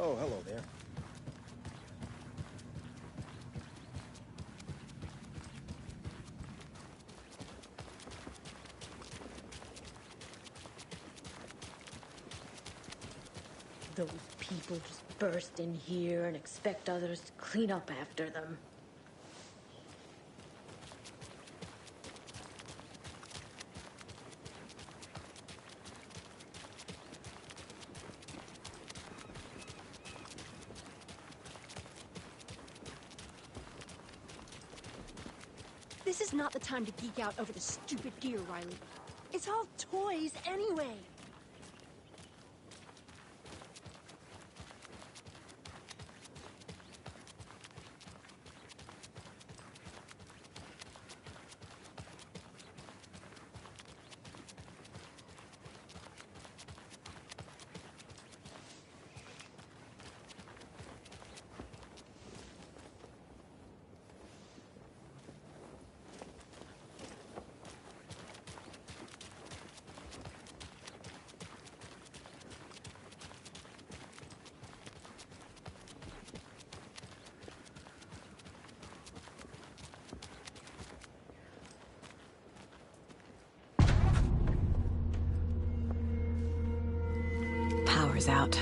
Oh, hello there. Those people just burst in here and expect others to clean up after them. This is not the time to geek out over the stupid gear, Riley. It's all toys anyway. Power's out.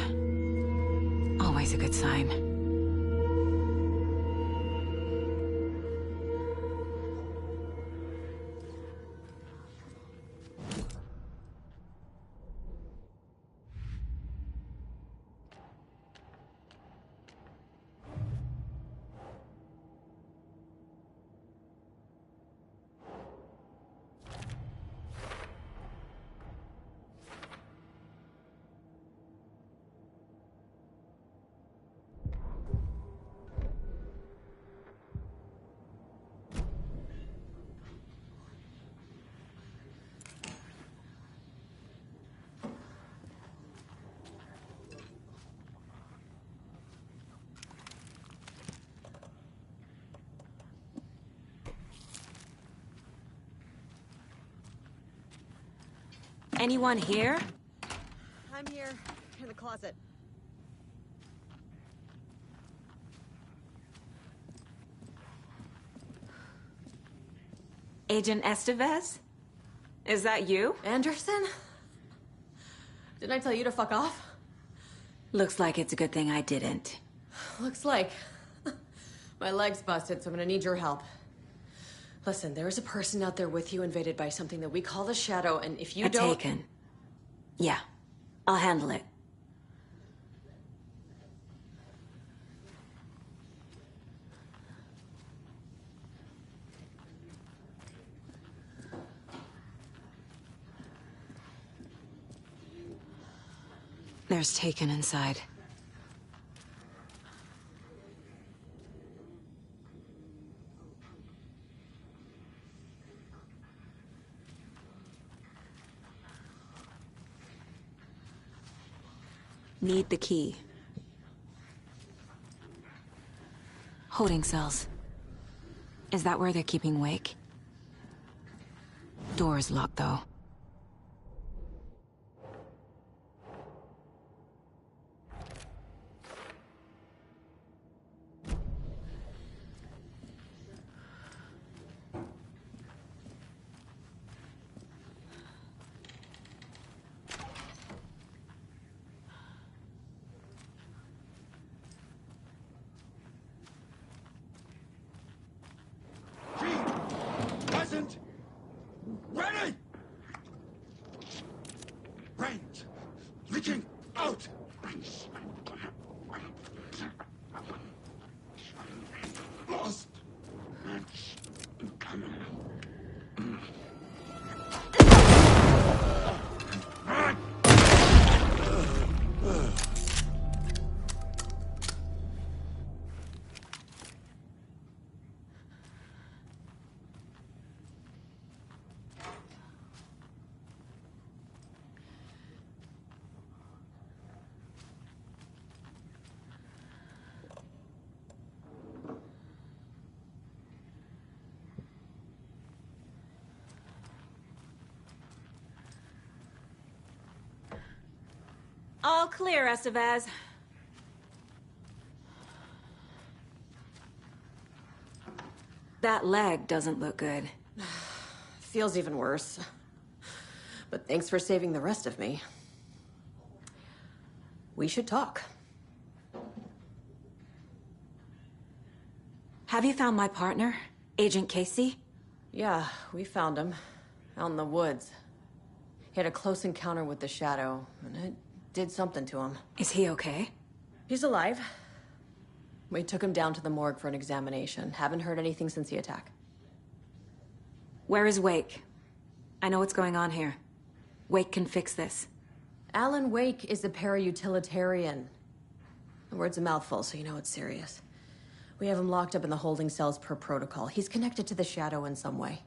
Always a good sign. Anyone here? I'm here, in the closet. Agent Estevez? Is that you? Anderson? Didn't I tell you to fuck off? Looks like it's a good thing I didn't. Looks like. My leg's busted, so I'm gonna need your help. Listen, there is a person out there with you invaded by something that we call the Shadow, and if you don't... Taken. Yeah, I'll handle it. There's Taken inside. Need the key. Holding cells. Is that where they're keeping Wake? Door's locked, though. Ready! Brains leaking out! Lost! All clear, Estevez. That leg doesn't look good. Feels even worse. But thanks for saving the rest of me. We should talk. Have you found my partner, Agent Casey? Yeah, we found him. Out in the woods. He had a close encounter with the Shadow, and it did something to him. Is he okay? He's alive. We took him down to the morgue for an examination. Haven't heard anything since the attack. Where is Wake? I know what's going on here. Wake can fix this. Alan Wake is a para-utilitarian. The word's a mouthful, so you know it's serious. We have him locked up in the holding cells per protocol. He's connected to the Shadow in some way.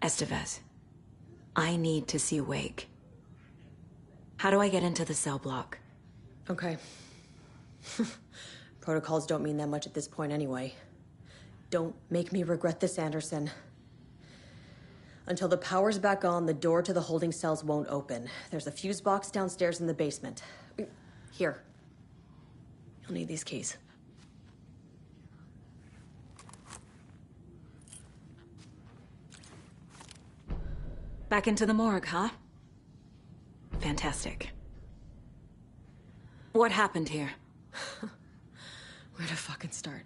Estevez, I need to see Wake. How do I get into the cell block? Okay. Protocols don't mean that much at this point anyway. Don't make me regret this, Anderson. Until the power's back on, the door to the holding cells won't open. There's a fuse box downstairs in the basement. Here. You'll need these keys. Back into the morgue, huh? Fantastic. What happened here? Where to fucking start?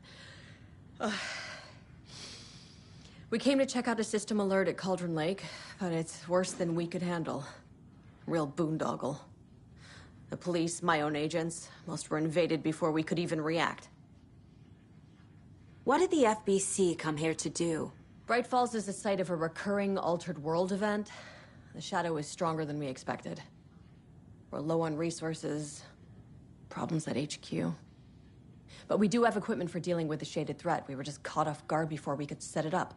We came to check out a system alert at Cauldron Lake, but it's worse than we could handle. Real boondoggle. The police, my own agents, most were invaded before we could even react. What did the FBC come here to do? Bright Falls is the site of a recurring Altered World event. The Shadow is stronger than we expected. We're low on resources, problems at HQ. But we do have equipment for dealing with the shaded threat. We were just caught off guard before we could set it up.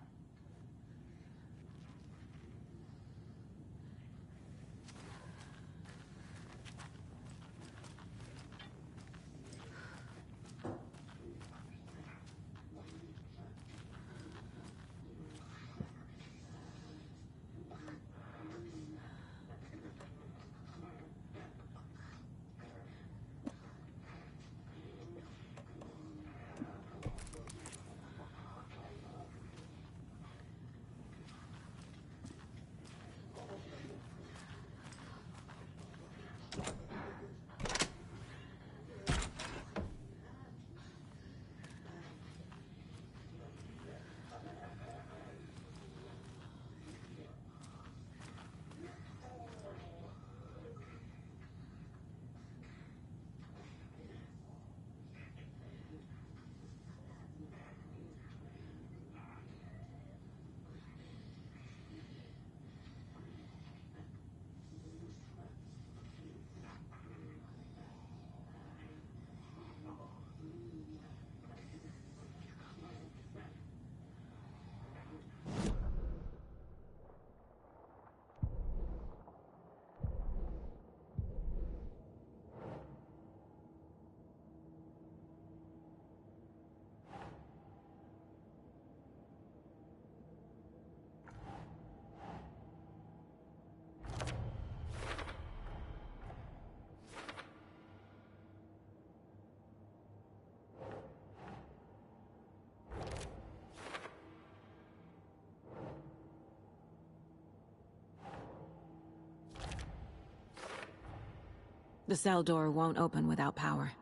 The cell door won't open without power.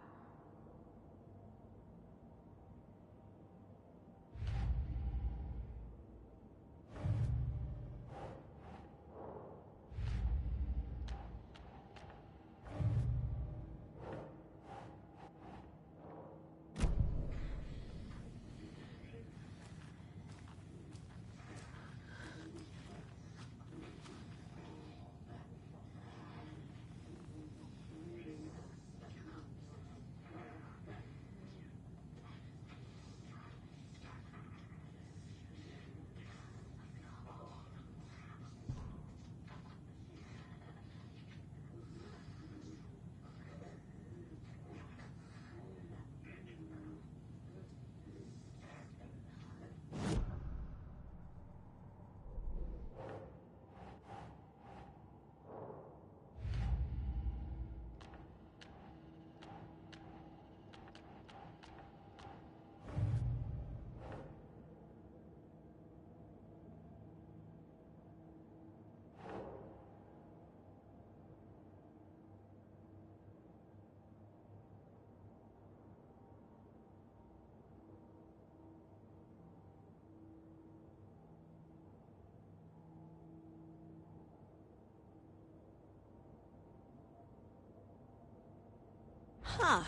Huh.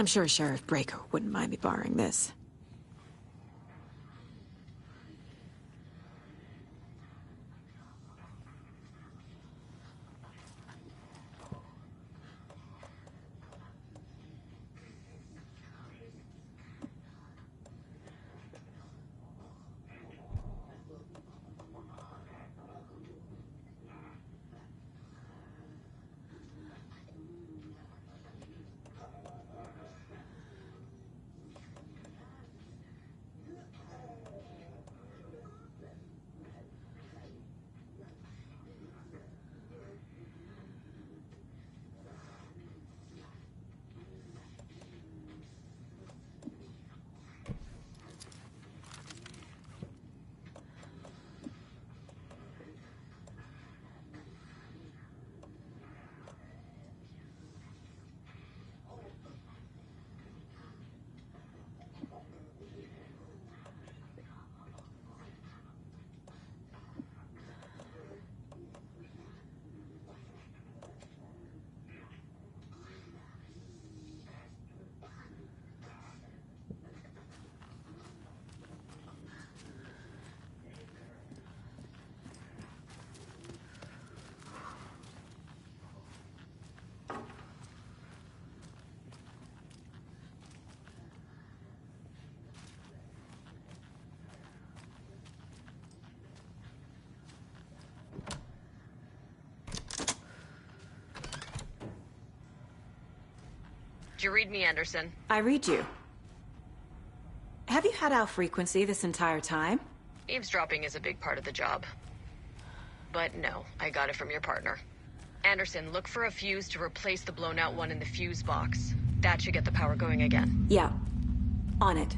I'm sure Sheriff Breaker wouldn't mind me borrowing this. Did you read me, Anderson? I read you. Have you had our frequency this entire time? Eavesdropping is a big part of the job. But no, I got it from your partner. Anderson, look for a fuse to replace the blown out one in the fuse box. That should get the power going again. Yeah. On it.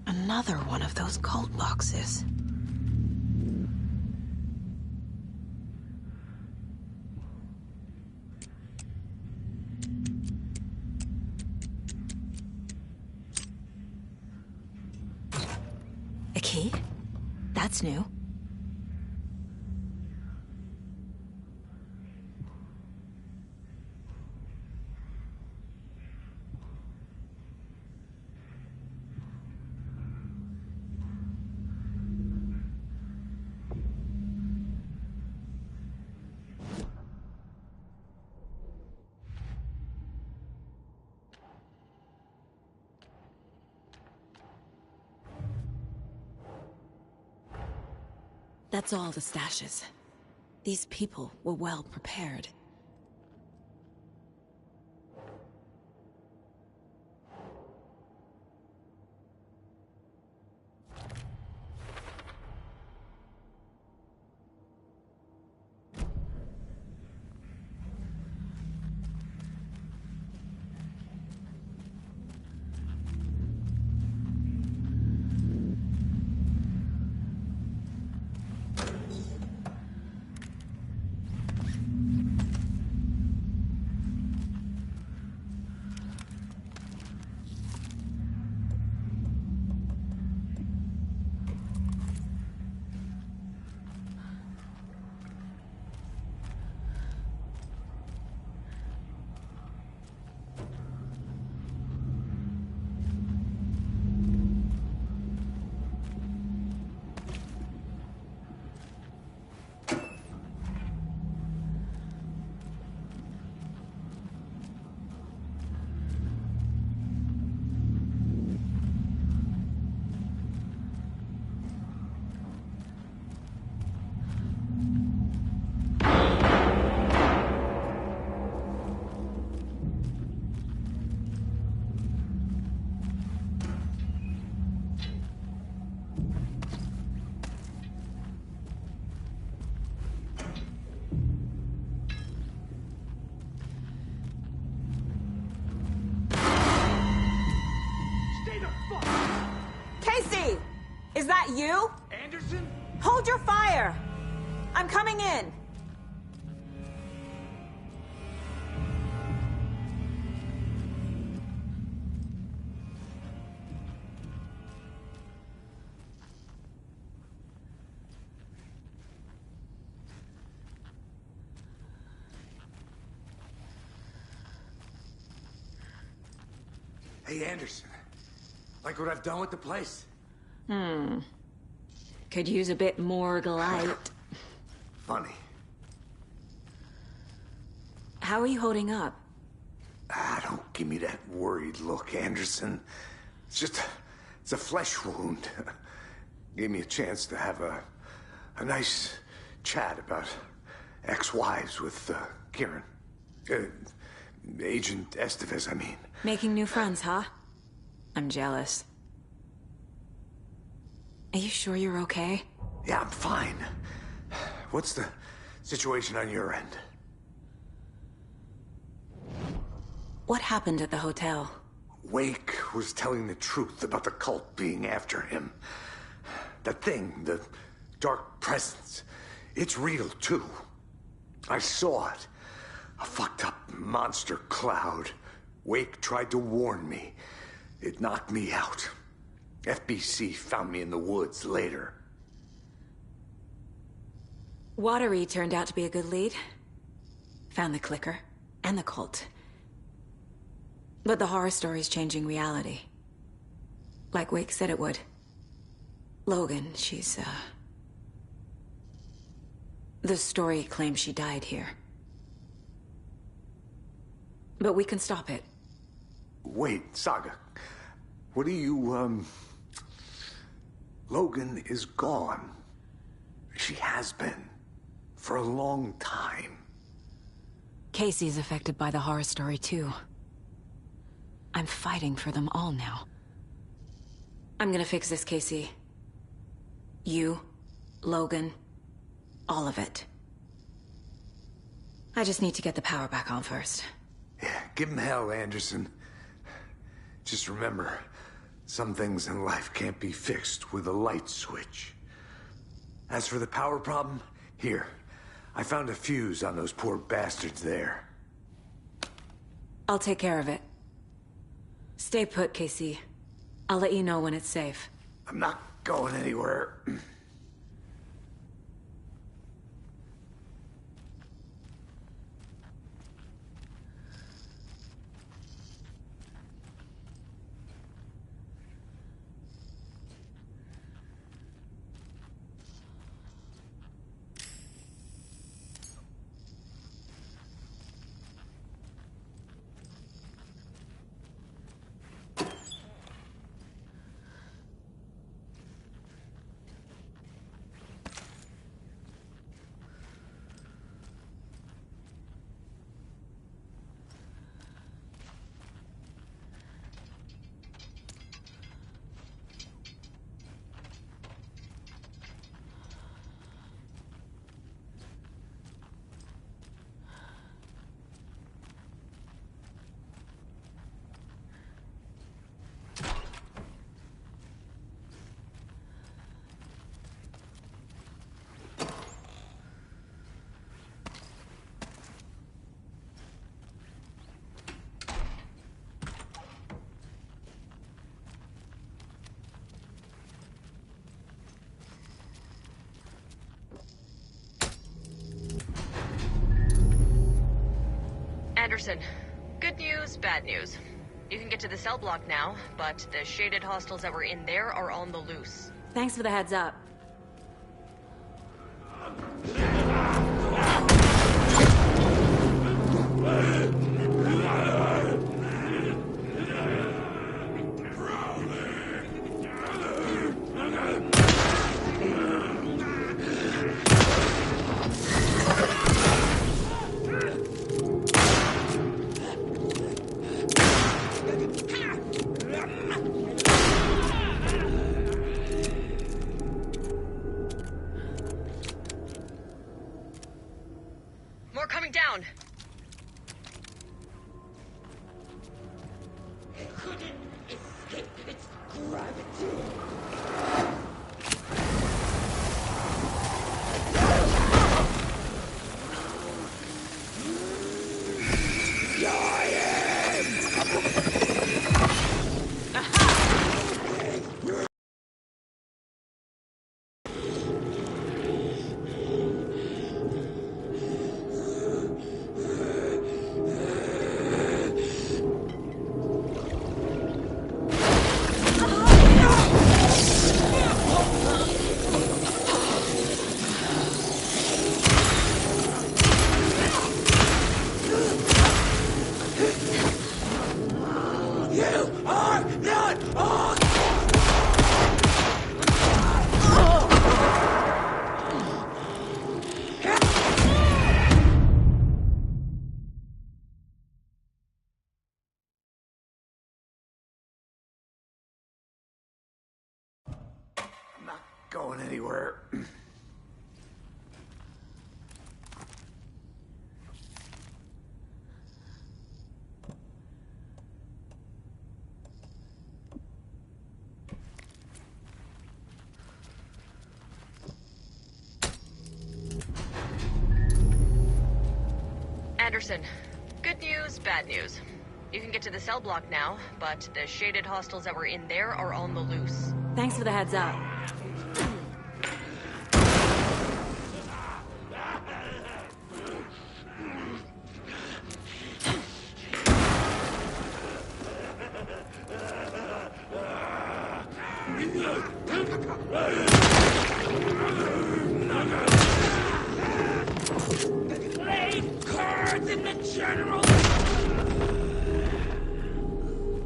Another one of those cult boxes. A key? That's new. That's all the stashes. These people were well prepared. you? Anderson? Hold your fire! I'm coming in! Hey, Anderson. Like what I've done with the place? Could use a bit more light. Funny. How are you holding up? Don't give me that worried look, Anderson. It's a flesh wound. Gave me a chance to have a nice chat about ex-wives with Kieran. Agent Estevez, I mean. Making new friends, huh? I'm jealous. Are you sure you're okay? Yeah, I'm fine. What's the situation on your end? What happened at the hotel? Wake was telling the truth about the cult being after him. That thing, the dark presence, it's real too. I saw it. A fucked up monster cloud. Wake tried to warn me. It knocked me out. FBC found me in the woods later. Watery turned out to be a good lead. Found the clicker and the cult. But the horror story's changing reality. Like Wake said it would. Logan, she's, the story claims she died here. But we can stop it. Wait, Saga. What do you, Logan is gone. She has been. For a long time. Casey's affected by the horror story, too. I'm fighting for them all now. I'm gonna fix this, Casey. You, Logan, all of it. I just need to get the power back on first. Yeah, give him hell, Anderson. Just remember, some things in life can't be fixed with a light switch. As for the power problem, here. I found a fuse on those poor bastards there. I'll take care of it. Stay put, Casey. I'll let you know when it's safe. I'm not going anywhere. Anderson, good news, bad news. You can get to the cell block now, but the shaded hostiles that were in there are on the loose. Thanks for the heads up. More coming down. Couldn't escape its gravity. anywhere. Anderson, good news, bad news. You can get to the cell block now, but the shaded hostiles that were in there are on the loose. Thanks for the heads up.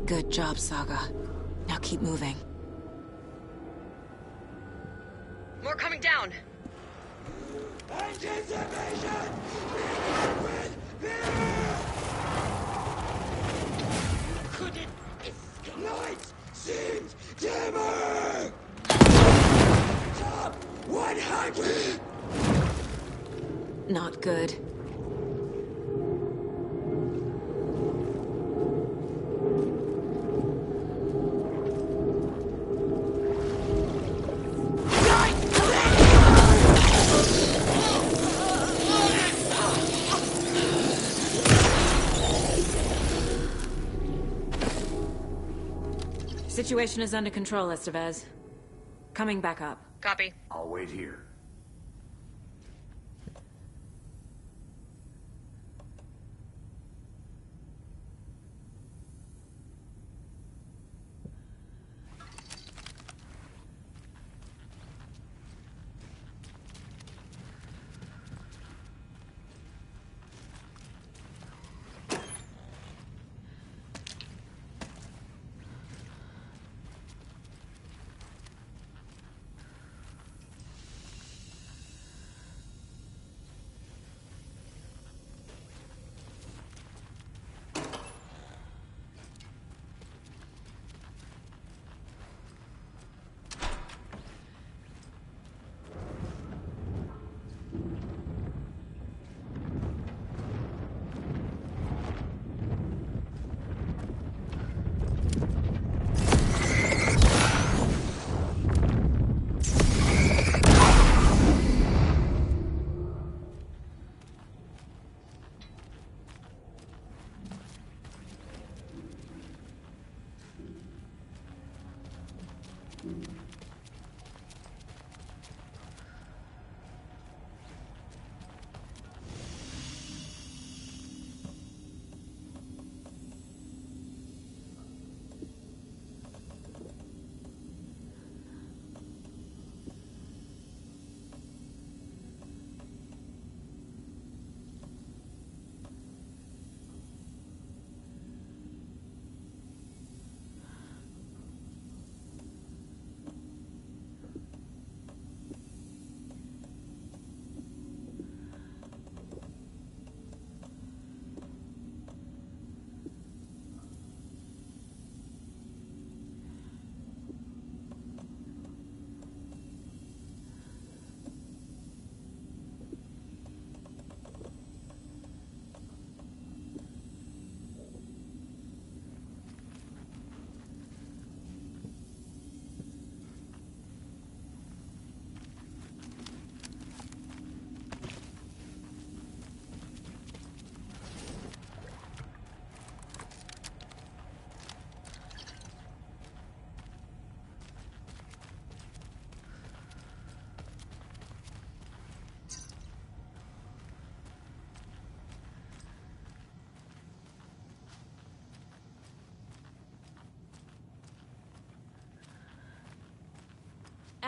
Good job, Saga. Now keep moving. More coming down! Couldn't escape. Lights seems dimmer. Top 100. Not good. Situation is under control, Estevez. Coming back up. Copy. I'll wait here.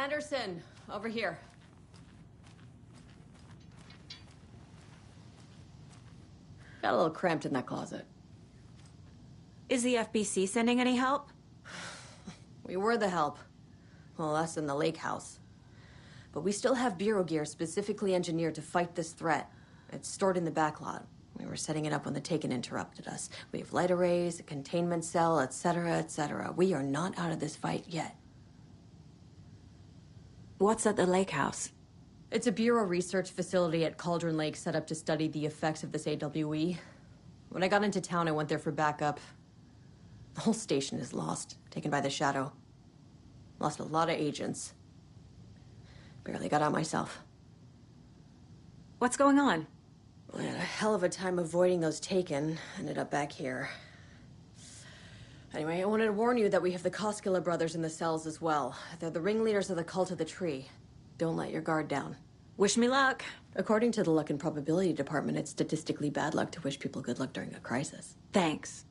Anderson, over here. Got a little cramped in that closet. Is the FBC sending any help? We were the help. Well, us in the lake house. But we still have bureau gear specifically engineered to fight this threat. It's stored in the backlot. We were setting it up when the Taken interrupted us. We have light arrays, a containment cell, etc., etc. We are not out of this fight yet. What's at the lake house? It's a Bureau research facility at Cauldron Lake set up to study the effects of this AWE. When I got into town, I went there for backup. The whole station is lost, taken by the Shadow. Lost a lot of agents. Barely got out myself. What's going on? We had a hell of a time avoiding those taken. Ended up back here. Anyway, I wanted to warn you that we have the Koskela Brothers in the cells as well. They're the ringleaders of the Cult of the Tree. Don't let your guard down. Wish me luck. According to the Luck and Probability Department, it's statistically bad luck to wish people good luck during a crisis. Thanks.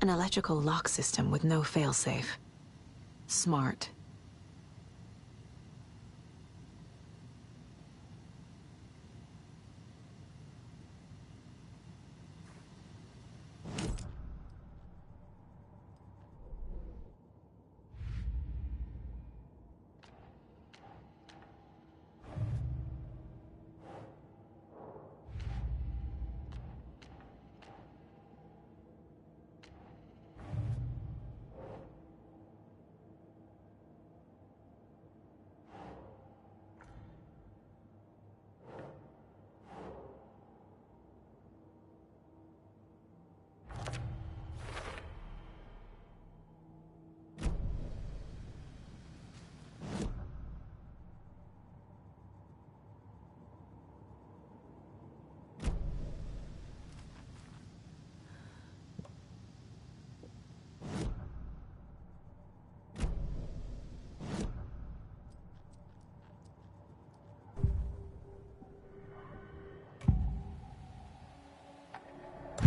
An electrical lock system with no failsafe. Smart.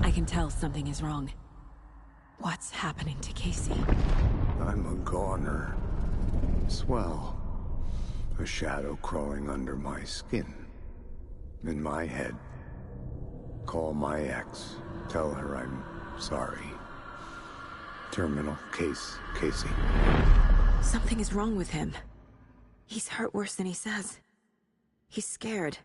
I can tell something is wrong. What's happening to Casey? I'm a goner. Swell. A shadow crawling under my skin. In my head. Call my ex. Tell her I'm sorry. Terminal case, Casey. Something is wrong with him. He's hurt worse than he says. He's scared.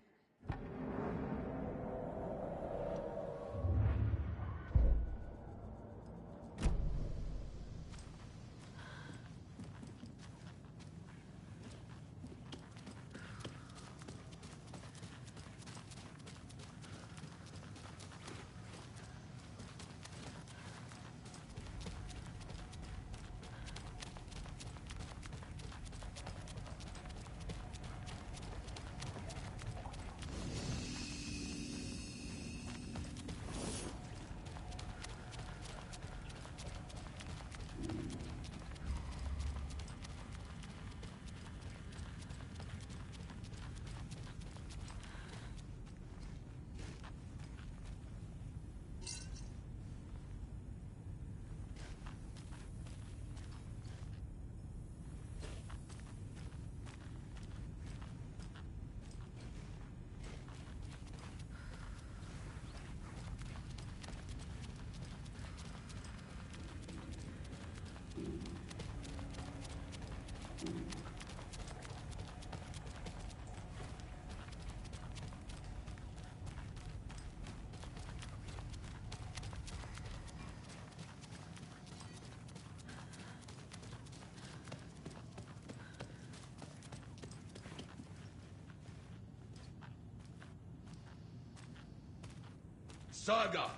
Saga!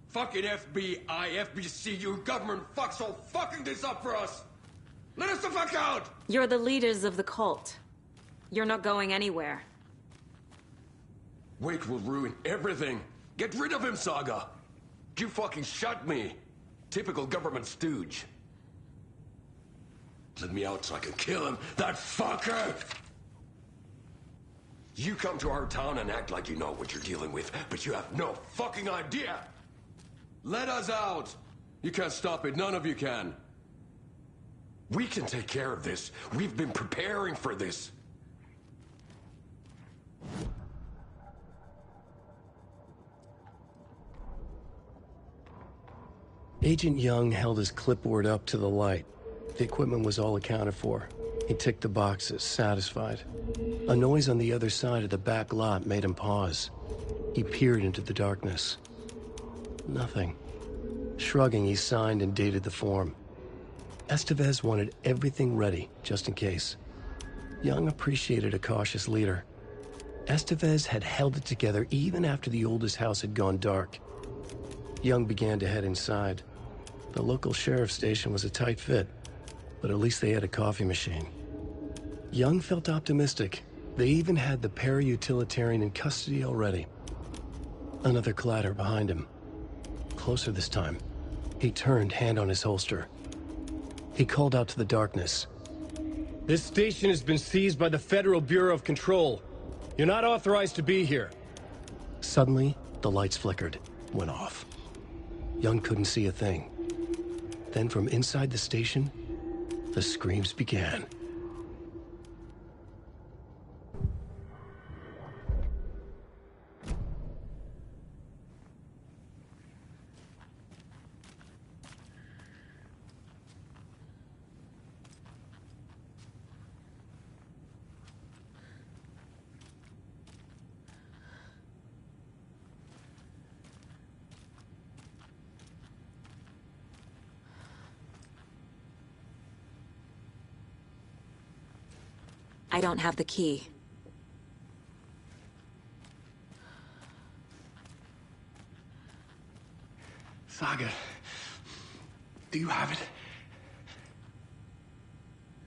Fucking FBI, FBC, your government fucks all fucking this up for us! Let us the fuck out! You're the leaders of the cult. You're not going anywhere. Wake will ruin everything. Get rid of him, Saga! You fucking shot me. Typical government stooge. Let me out so I can kill him, that fucker! You come to our town and act like you know what you're dealing with, but you have no fucking idea! Let us out! You can't stop it, none of you can. We can take care of this. We've been preparing for this. Agent Young held his clipboard up to the light. The equipment was all accounted for. He ticked the boxes, satisfied. A noise on the other side of the back lot made him pause. He peered into the darkness. Nothing. Shrugging, he signed and dated the form. Estevez wanted everything ready, just in case. Young appreciated a cautious leader. Estevez had held it together even after the oldest house had gone dark. Young began to head inside. The local sheriff's station was a tight fit, but at least they had a coffee machine. Young felt optimistic. They even had the para-utilitarian in custody already. Another clatter behind him. Closer this time. He turned, hand on his holster. He called out to the darkness. This station has been seized by the Federal Bureau of Control. You're not authorized to be here. Suddenly, the lights flickered, went off. Young couldn't see a thing. Then from inside the station, the screams began. I don't have the key. Saga, do you have it?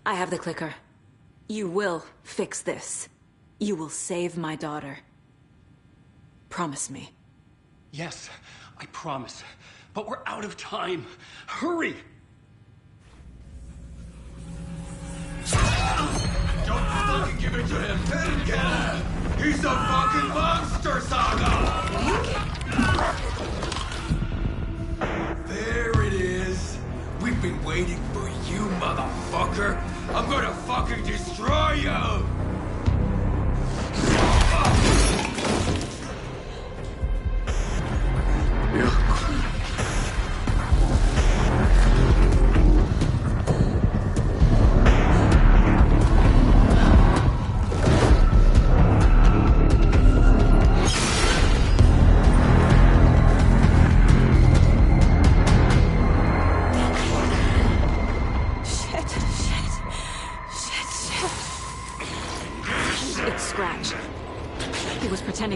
I have the clicker. You will fix this. You will save my daughter. Promise me. Yes, I promise. But we're out of time. Hurry! Don't fucking give it to him! Didn't get him! He's a fucking monster, Saga! There it is! We've been waiting for you, motherfucker! I'm gonna fucking destroy you!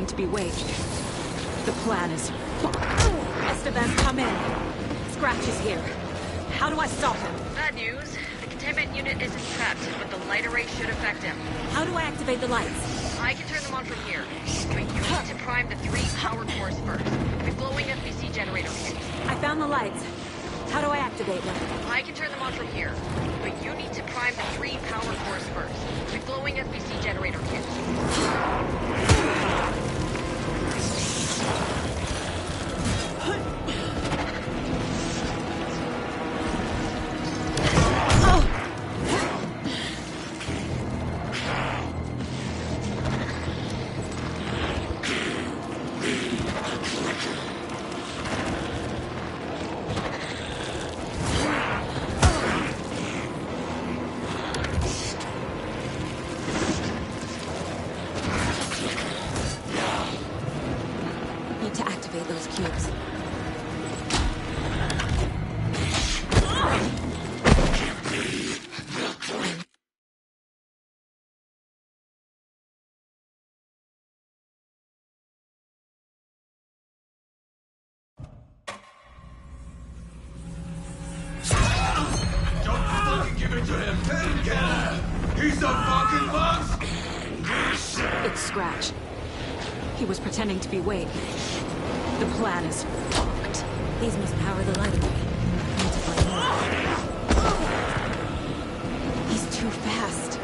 To be Wade. The plan is fucked. Estevez, come in. Scratch is here. How do I stop him? Bad news. The containment unit isn't trapped, but the light array should affect him. How do I activate the lights? I can turn them on from here. But you need to prime the 3 power cores first. The glowing FBC generator kit. I found the lights. How do I activate them? I can turn them on from here. But you need to prime the 3 power cores first. The glowing FBC generator kit. He's a fucking monster! It's Scratch. He was pretending to be Wade. The plan is fucked. These must power the light array. Need to find more. He's too fast.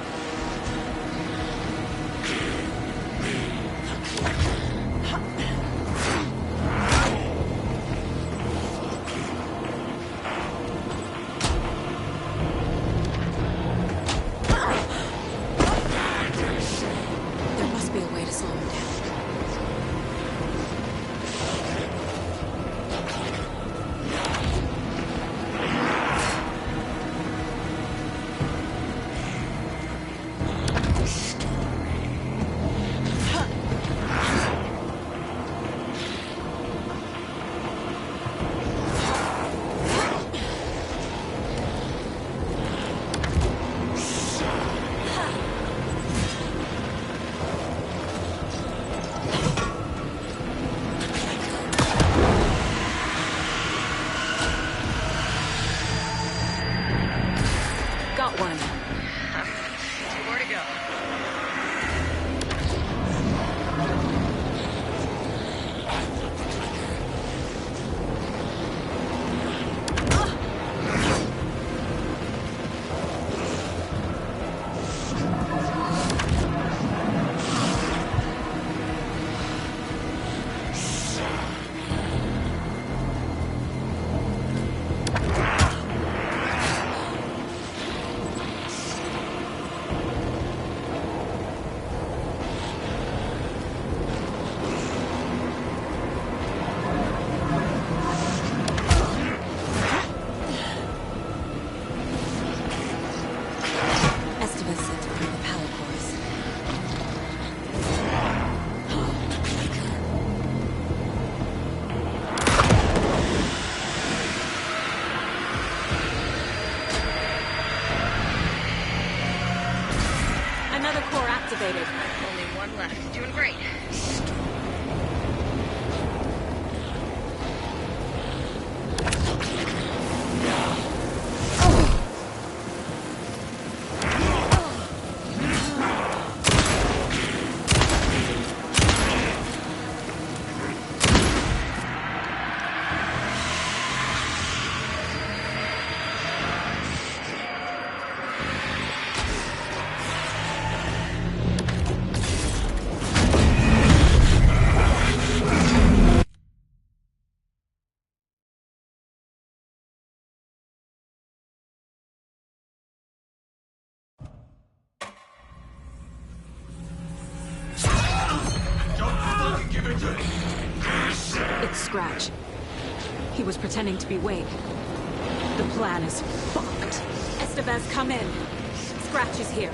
Only one left. Doing great. It's Scratch. He was pretending to be Wade. The plan is fucked. Estevez, come in. Scratch is here.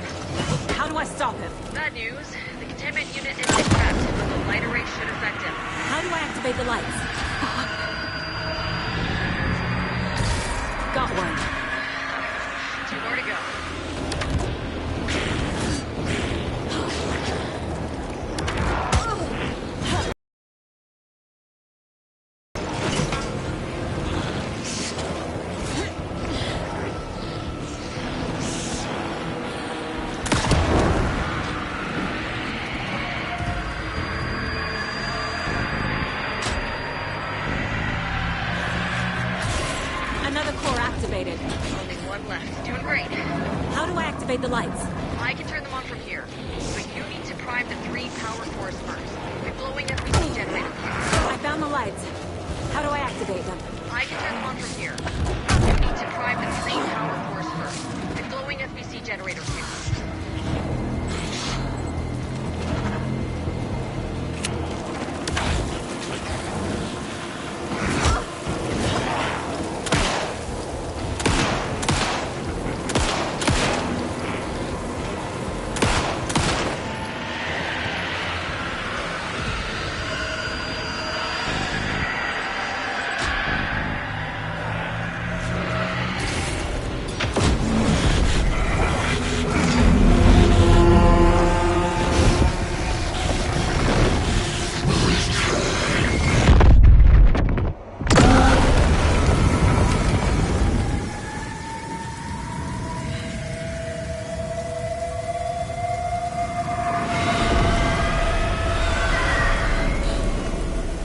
How do I stop him? Bad news. The containment unit is trapped, but the light array should affect him. How do I activate the lights? Got one. 2 more to go. Another core activated. Only one left. Doing great. How do I activate the lights? I can turn them on from here. But you need to prime the 3 power cores first. The glowing FBC generator. I found the lights. How do I activate them? I can turn them on from here. You need to prime the 3 power cores first. The glowing FBC generator too.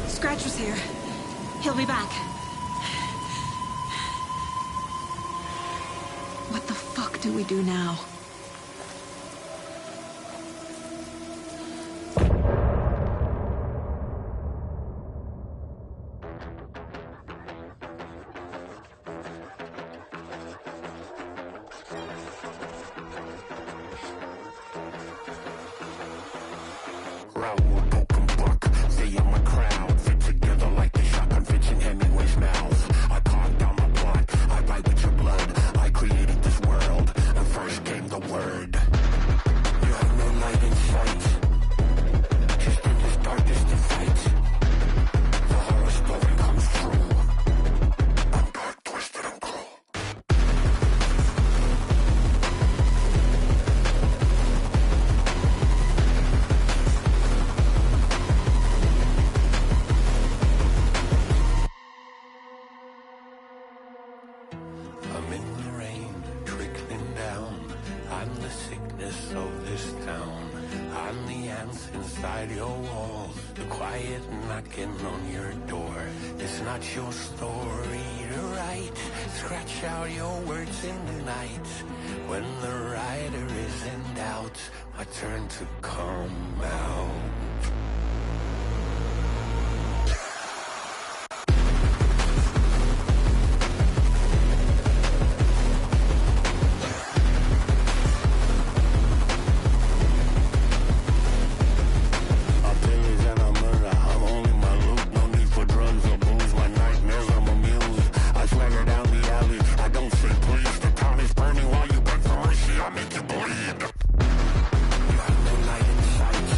Scratcher's here. He'll be back. What the fuck do we do now? While you beg for mercy, I make you bleed. You have no light in sight.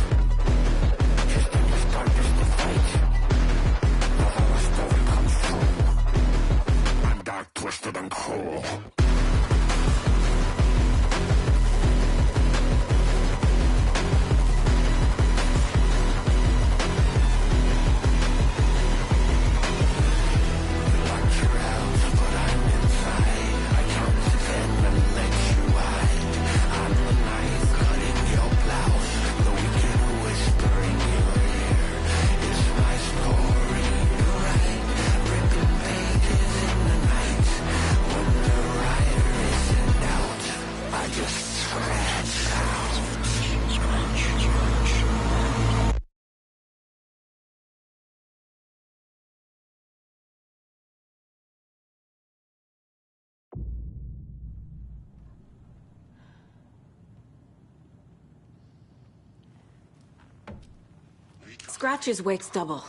Scratch is Wake's double.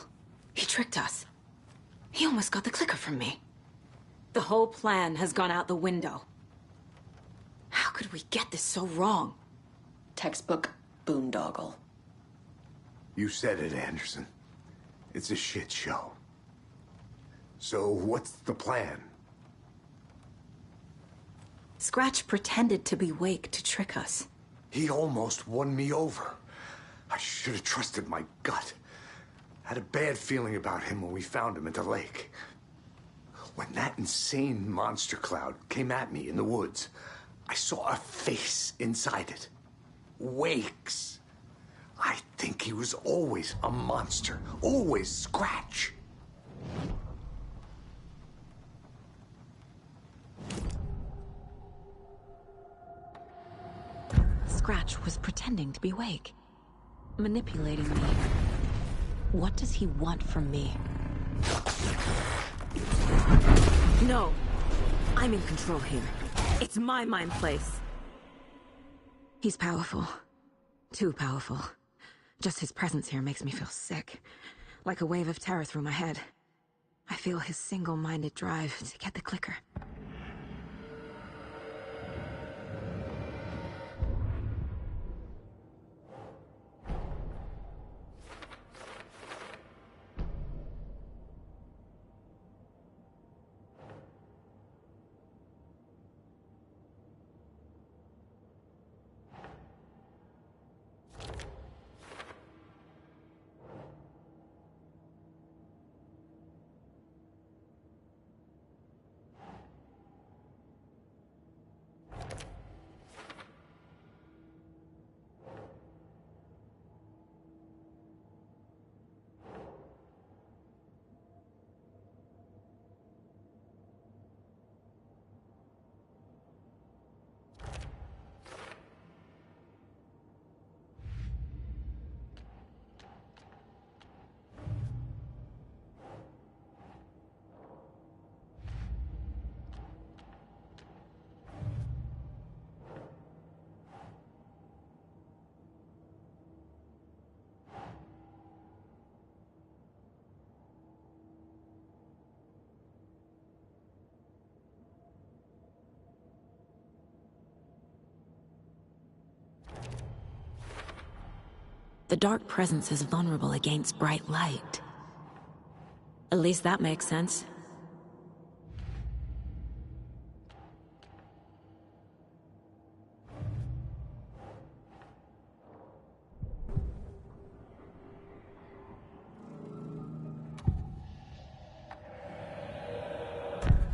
He tricked us. He almost got the clicker from me. The whole plan has gone out the window. How could we get this so wrong? Textbook boondoggle. You said it, Anderson. It's a shit show. So what's the plan? Scratch pretended to be Wake to trick us. He almost won me over. I should have trusted my gut. Had a bad feeling about him when we found him at the lake. When that insane monster cloud came at me in the woods, I saw a face inside it. Wake's. I think he was always a monster. Always Scratch. Scratch was pretending to be Wake. Manipulating me. What does he want from me? No. I'm in control here. It's my mind place. He's powerful. Too powerful. Just his presence here makes me feel sick. Like a wave of terror through my head. I feel his single-minded drive to get the clicker. The dark presence is vulnerable against bright light. At least that makes sense.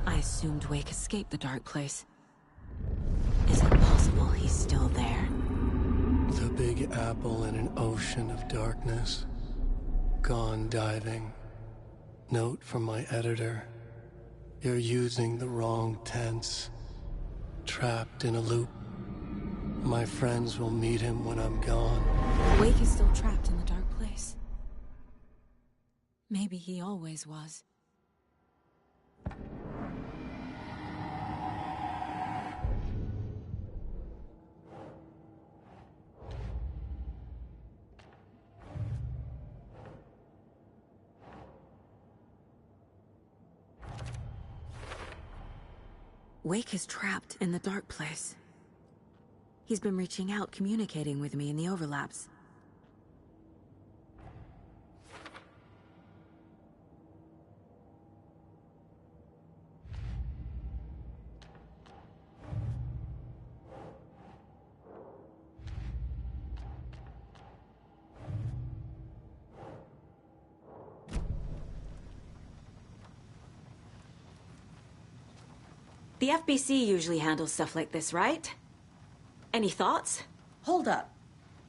I assumed Wake escaped the dark place. Is it possible he's still there? The Big Apple in an ocean of darkness. Gone diving. Note from my editor. You're using the wrong tense. Trapped in a loop. My friends will meet him when I'm gone. Wake is still trapped in the dark place. Maybe he always was. Wake is trapped in the dark place. He's been reaching out, communicating with me in the overlaps. The FBC usually handles stuff like this, right? Any thoughts? Hold up.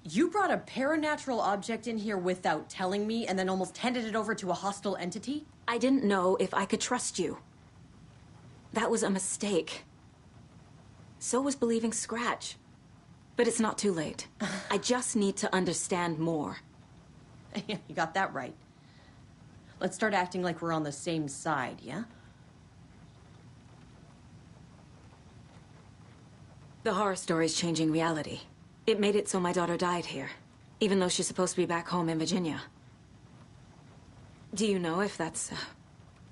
You brought a paranatural object in here without telling me and then almost handed it over to a hostile entity? I didn't know if I could trust you. That was a mistake. So was believing Scratch. But it's not too late. I just need to understand more. You got that right. Let's start acting like we're on the same side, yeah? The horror story's changing reality. It made it so my daughter died here, even though she's supposed to be back home in Virginia. Do you know if that's...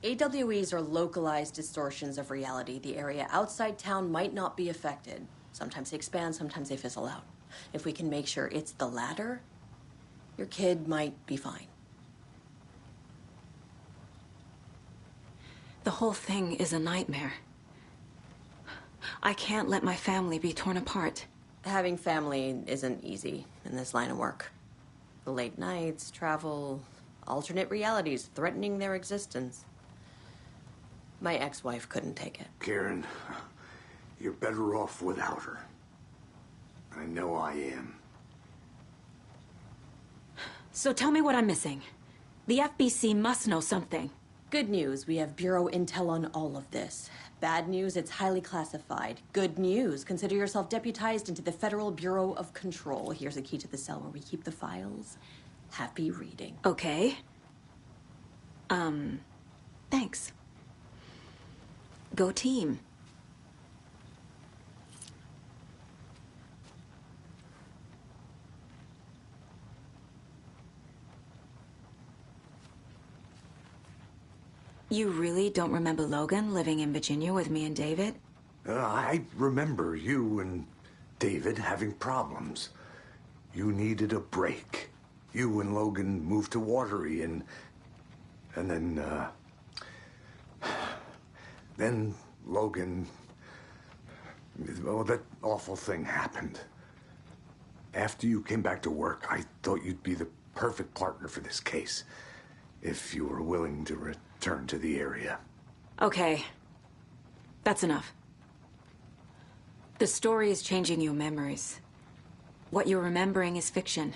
AWEs are localized distortions of reality. The area outside town might not be affected. Sometimes they expand, sometimes they fizzle out. If we can make sure it's the latter, your kid might be fine. The whole thing is a nightmare. I can't let my family be torn apart. Having family isn't easy in this line of work. The late nights, travel, alternate realities threatening their existence. My ex-wife couldn't take it. Karen, you're better off without her. I know I am. So tell me what I'm missing. The FBC must know something. Good news, we have Bureau intel on all of this. Bad news, it's highly classified. Good news, consider yourself deputized into the Federal Bureau of Control. Here's a key to the cell where we keep the files. Happy reading. Okay. Thanks. Go team. You really don't remember Logan living in Virginia with me and David? I remember you and David having problems. You needed a break. You and Logan moved to Watery and then Logan, well, that awful thing happened. After you came back to work, I thought you'd be the perfect partner for this case, if you were willing to return to the area. Okay. That's enough. The story is changing your memories. What you're remembering is fiction.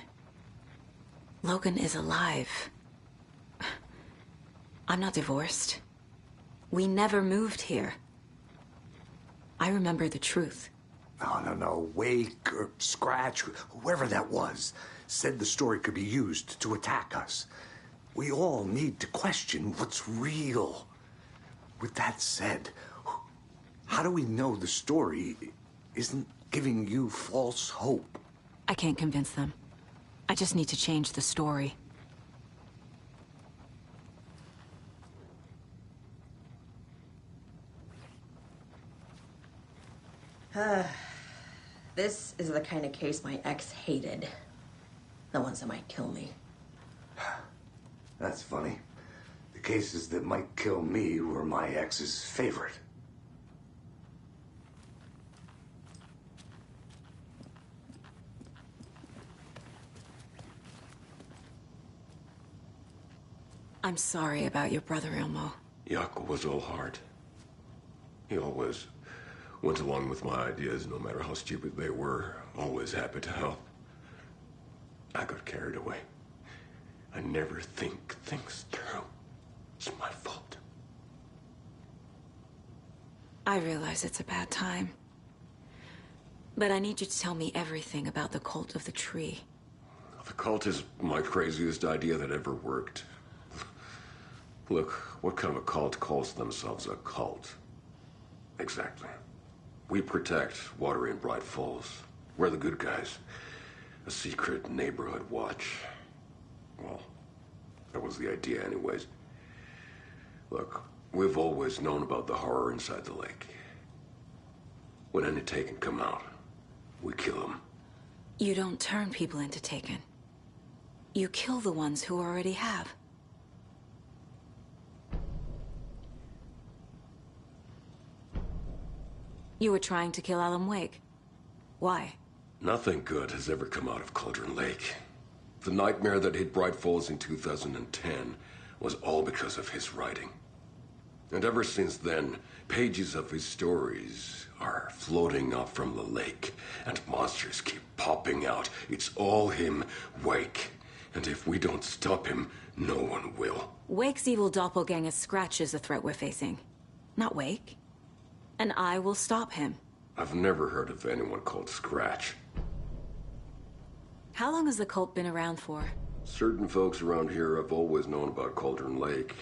Logan is alive. I'm not divorced. We never moved here. I remember the truth. No. Wake or Scratch, whoever that was, said the story could be used to attack us. We all need to question what's real. With that said, how do we know the story isn't giving you false hope? I can't convince them. I just need to change the story. This is the kind of case my ex hated. The ones that might kill me. That's funny. The cases that might kill me were my ex's favorite. I'm sorry about your brother, Ilmo. Yaakov was all heart. He always went along with my ideas, no matter how stupid they were. Always happy to help. I got carried away. I never think things through. It's my fault. I realize it's a bad time. But I need you to tell me everything about the cult of the tree. The cult is my craziest idea that ever worked. Look, what kind of a cult calls themselves a cult? Exactly. We protect Watery and Bright Falls. We're the good guys. A secret neighborhood watch. Well, that was the idea anyways. Look, we've always known about the horror inside the lake. When any Taken come out, we kill them. You don't turn people into Taken. You kill the ones who already have. You were trying to kill Alan Wake. Why? Nothing good has ever come out of Cauldron Lake. The nightmare that hit Bright Falls in 2010 was all because of his writing. And ever since then, pages of his stories are floating up from the lake, and monsters keep popping out. It's all him, Wake. And if we don't stop him, no one will. Wake's evil doppelganger Scratch is the threat we're facing, not Wake. And I will stop him. I've never heard of anyone called Scratch. How long has the cult been around for? Certain folks around here have always known about Cauldron Lake.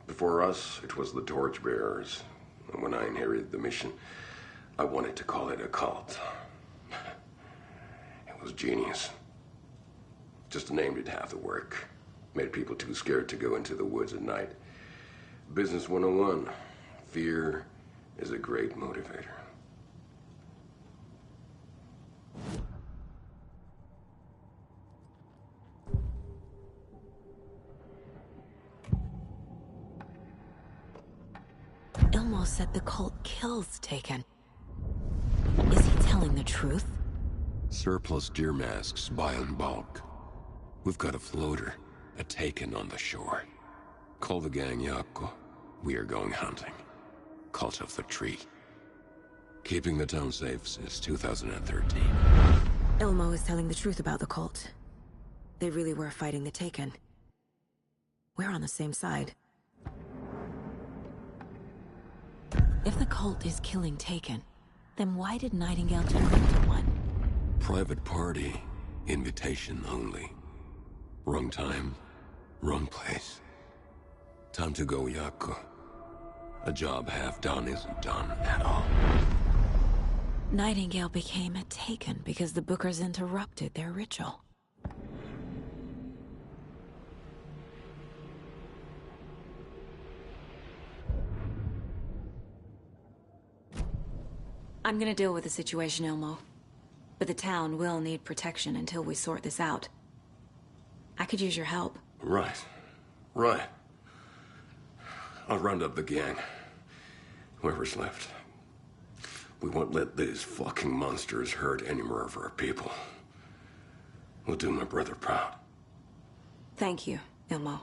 Before us, it was the Torchbearers. And when I inherited the mission, I wanted to call it a cult. It was genius. Just a name did half the work. Made people too scared to go into the woods at night. Business 101. Fear is a great motivator. Ilmo said the cult kills Taken. Is he telling the truth? Surplus deer masks buy in bulk. We've got a floater, a Taken on the shore. Call the gang Yako. We are going hunting. Cult of the Tree. Keeping the town safe since 2013. Ilmo is telling the truth about the cult. They really were fighting the Taken. We're on the same side. If the cult is killing Taken, then why did Nightingale turn into one? Private party. Invitation only. Wrong time. Wrong place. Time to go, Yako. A job half done isn't done at all. Nightingale became a Taken because the Bookers interrupted their ritual. I'm gonna deal with the situation, Ilmo. But the town will need protection until we sort this out. I could use your help. Right. Right. I'll round up the gang. Whoever's left. We won't let these fucking monsters hurt any more of our people. We'll do my brother proud. Thank you, Ilmo.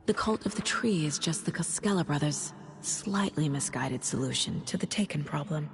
The Cult of the Tree is just the Koskela Brothers' slightly misguided solution to the Taken problem.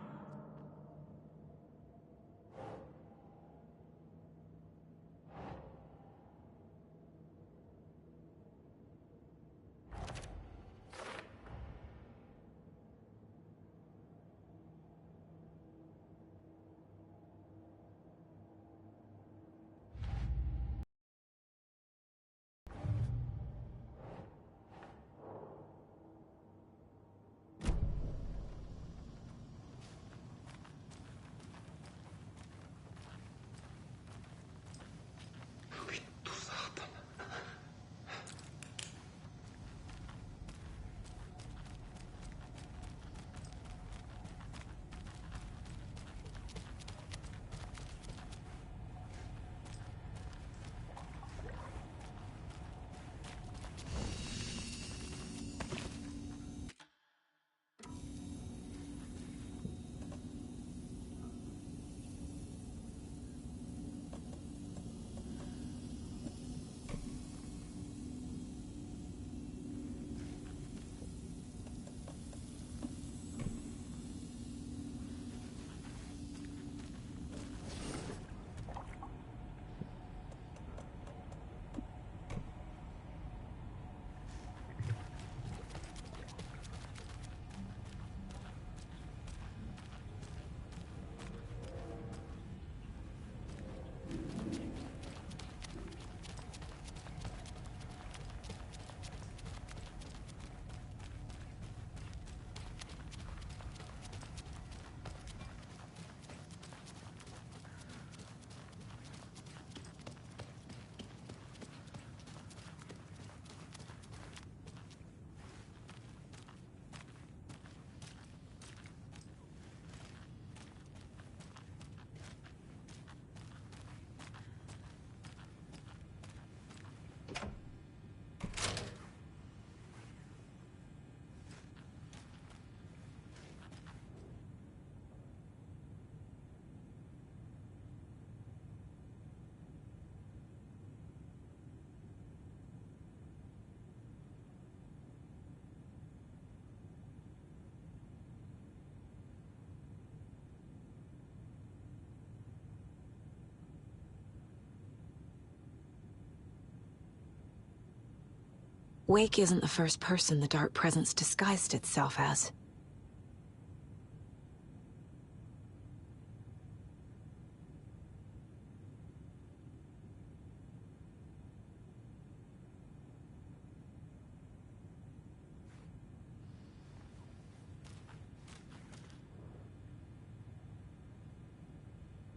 Wake isn't the first person the Dark Presence disguised itself as.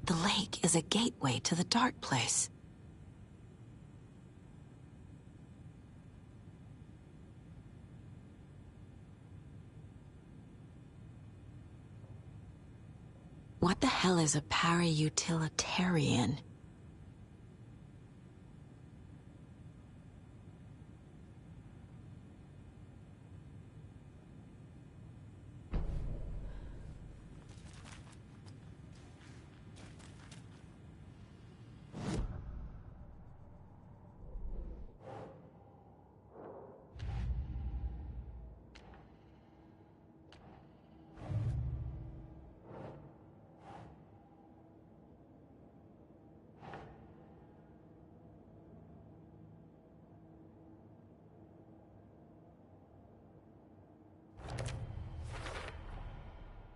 The lake is a gateway to the dark place. What the hell is a para-utilitarian?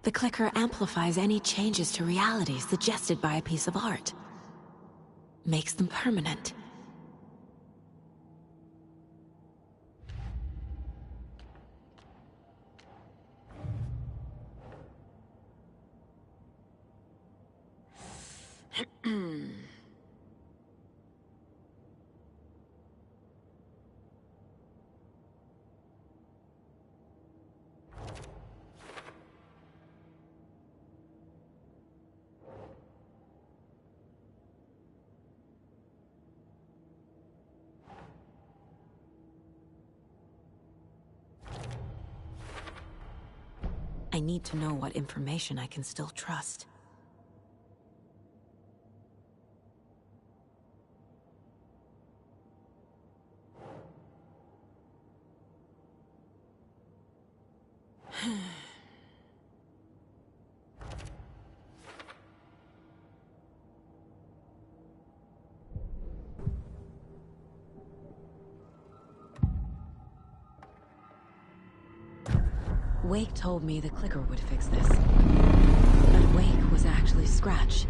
The clicker amplifies any changes to reality suggested by a piece of art. Makes them permanent. I need to know what information I can still trust. Wake told me the clicker would fix this. But Wake was actually Scratch.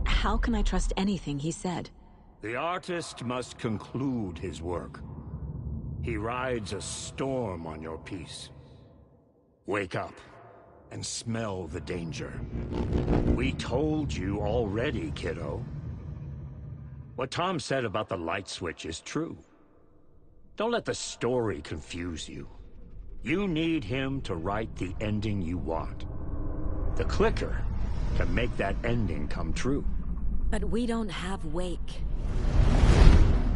How can I trust anything he said? The artist must conclude his work. He rides a storm on your piece. Wake up and smell the danger. We told you already, kiddo. What Tom said about the light switch is true. Don't let the story confuse you. You need him to write the ending you want. The clicker can make that ending come true. But we don't have Wake.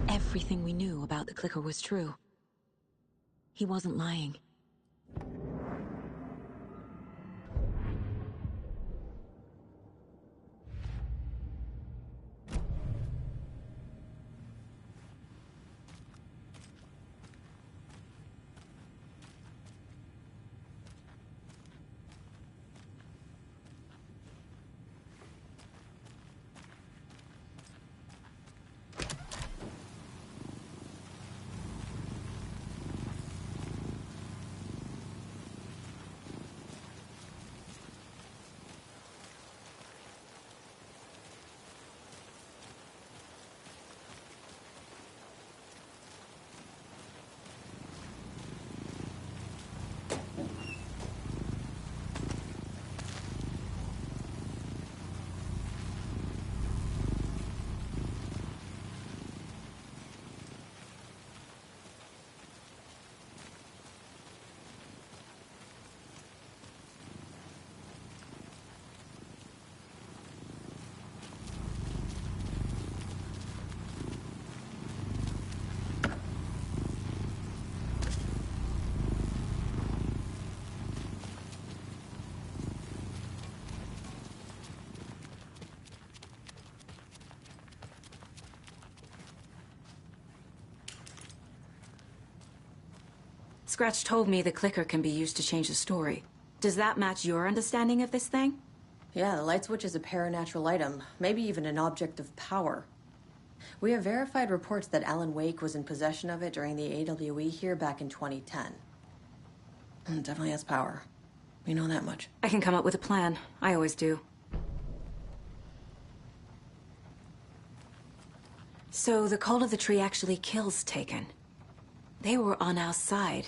Everything we knew about the clicker was true. He wasn't lying. Scratch told me the clicker can be used to change the story. Does that match your understanding of this thing? Yeah, the light switch is a paranatural item, maybe even an object of power. We have verified reports that Alan Wake was in possession of it during the AWE here back in 2010. It definitely has power. We know that much. I can come up with a plan. I always do. So the Cult of the Tree actually kills Taken. They were on our side,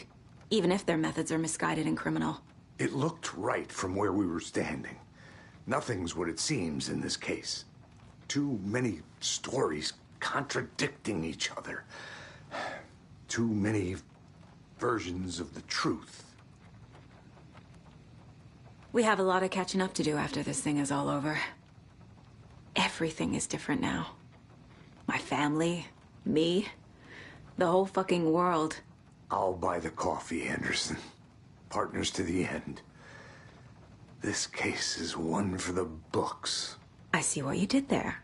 even if their methods are misguided and criminal. It looked right from where we were standing. Nothing's what it seems in this case. Too many stories contradicting each other. Too many versions of the truth. We have a lot of catching up to do after this thing is all over. Everything is different now. My family, me, the whole fucking world. I'll buy the coffee, Anderson. Partners to the end. This case is one for the books. I see what you did there.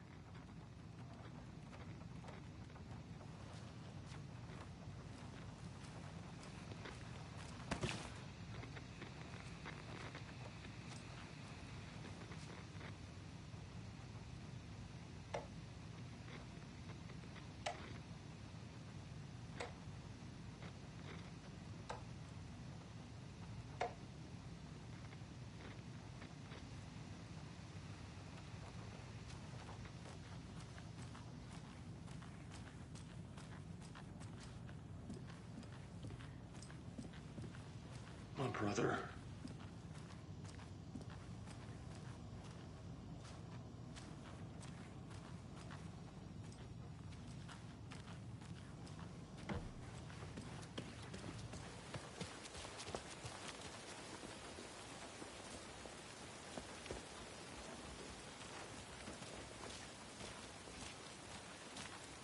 My brother.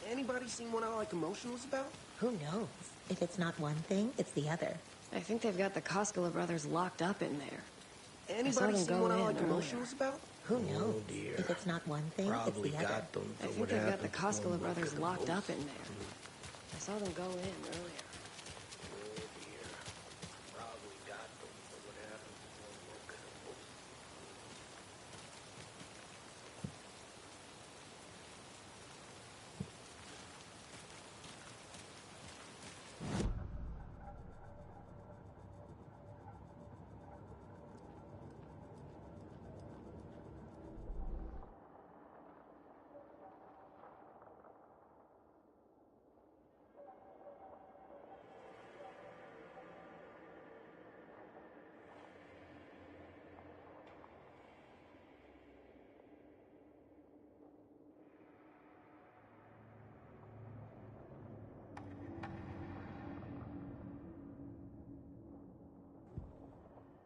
Anybody seen what All That Commotion was about? Who knows? If it's not one thing, it's the other. I think they've got the Koskela Brothers locked up in there. Anybody seen what All That Commotion was about? Who knows? If it's not one thing, it's the other. I think they've got the Koskela Brothers locked up in there. I saw them go in earlier.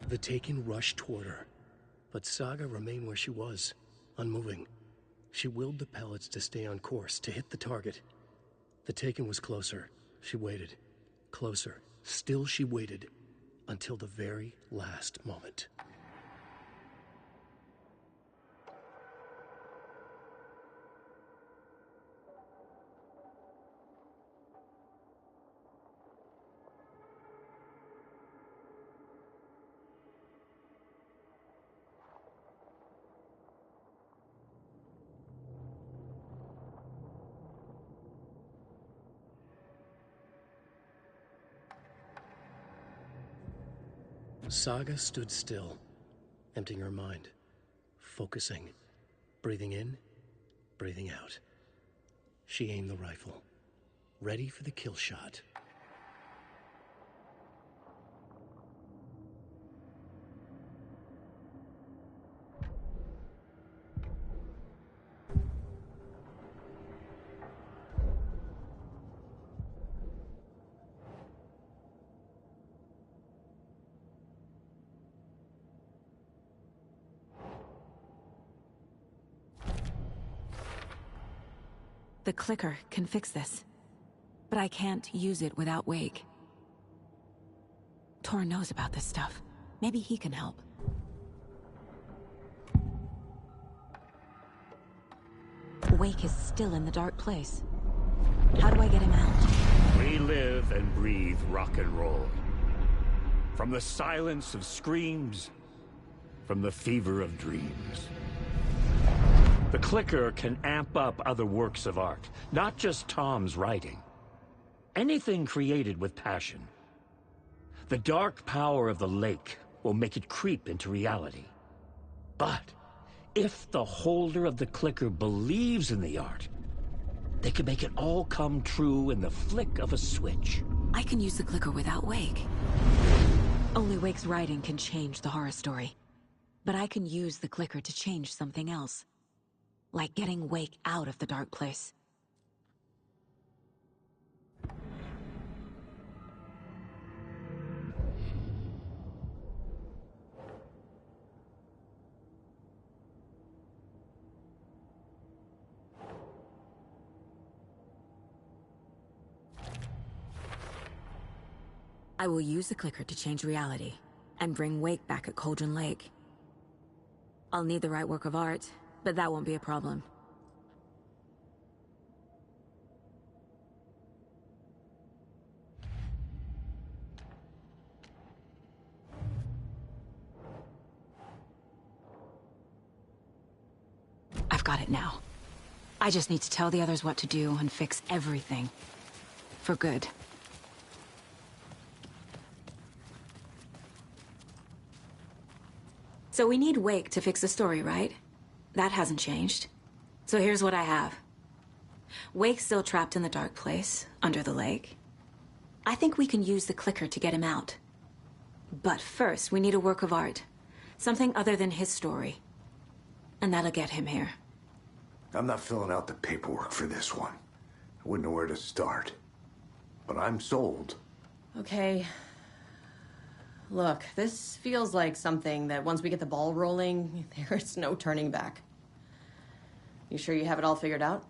The Taken rushed toward her, but Saga remained where she was, unmoving. She willed the pellets to stay on course, to hit the target. The Taken was closer. She waited. Closer. Still she waited, until the very last moment. Saga stood still, emptying her mind, focusing, breathing in, breathing out. She aimed the rifle, ready for the kill shot. The clicker can fix this, but I can't use it without Wake. Tor knows about this stuff. Maybe he can help. Wake is still in the dark place. How do I get him out? We live and breathe rock and roll. From the silence of screams, from the fever of dreams. The clicker can amp up other works of art, not just Tom's writing. Anything created with passion. The dark power of the lake will make it creep into reality. But if the holder of the clicker believes in the art, they can make it all come true in the flick of a switch. I can use the clicker without Wake. Only Wake's writing can change the horror story. But I can use the clicker to change something else. Like getting Wake out of the dark place. I will use the clicker to change reality, and bring Wake back at Cauldron Lake. I'll need the right work of art, but that won't be a problem. I've got it now. I just need to tell the others what to do and fix everything. For good. So we need Wake to fix the story, right? That hasn't changed. So here's what I have. Wake's still trapped in the dark place, under the lake. I think we can use the clicker to get him out. But first, we need a work of art. Something other than his story. And that'll get him here. I'm not filling out the paperwork for this one. I wouldn't know where to start. But I'm sold. Okay. Look, this feels like something that once we get the ball rolling, there's no turning back. You sure you have it all figured out?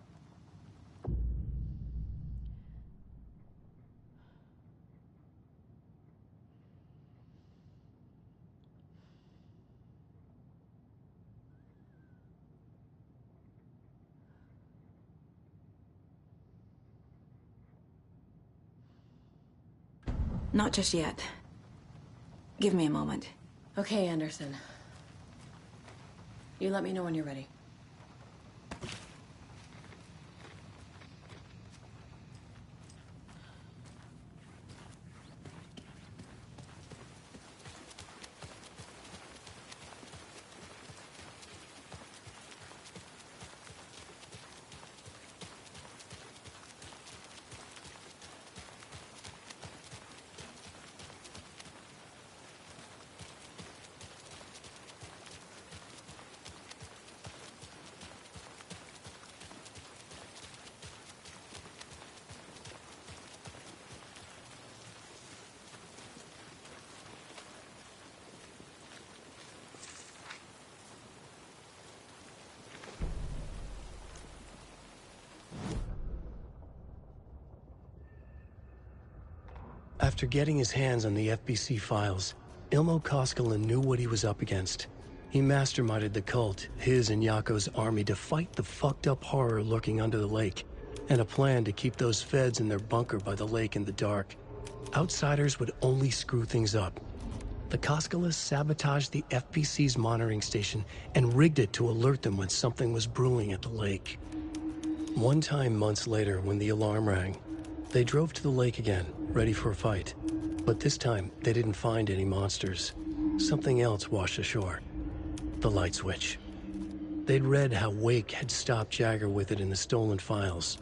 Not just yet. Give me a moment. Okay, Anderson. You let me know when you're ready. After getting his hands on the FBC files, Ilmo Koskela knew what he was up against. He masterminded the cult, his and Yako's army, to fight the fucked up horror lurking under the lake, and a plan to keep those feds in their bunker by the lake in the dark. Outsiders would only screw things up. The Koskelas sabotaged the FBC's monitoring station and rigged it to alert them when something was brewing at the lake. One time months later, when the alarm rang, they drove to the lake again, ready for a fight. But this time, they didn't find any monsters. Something else washed ashore. The light switch. They'd read how Wake had stopped Jagger with it in the stolen files.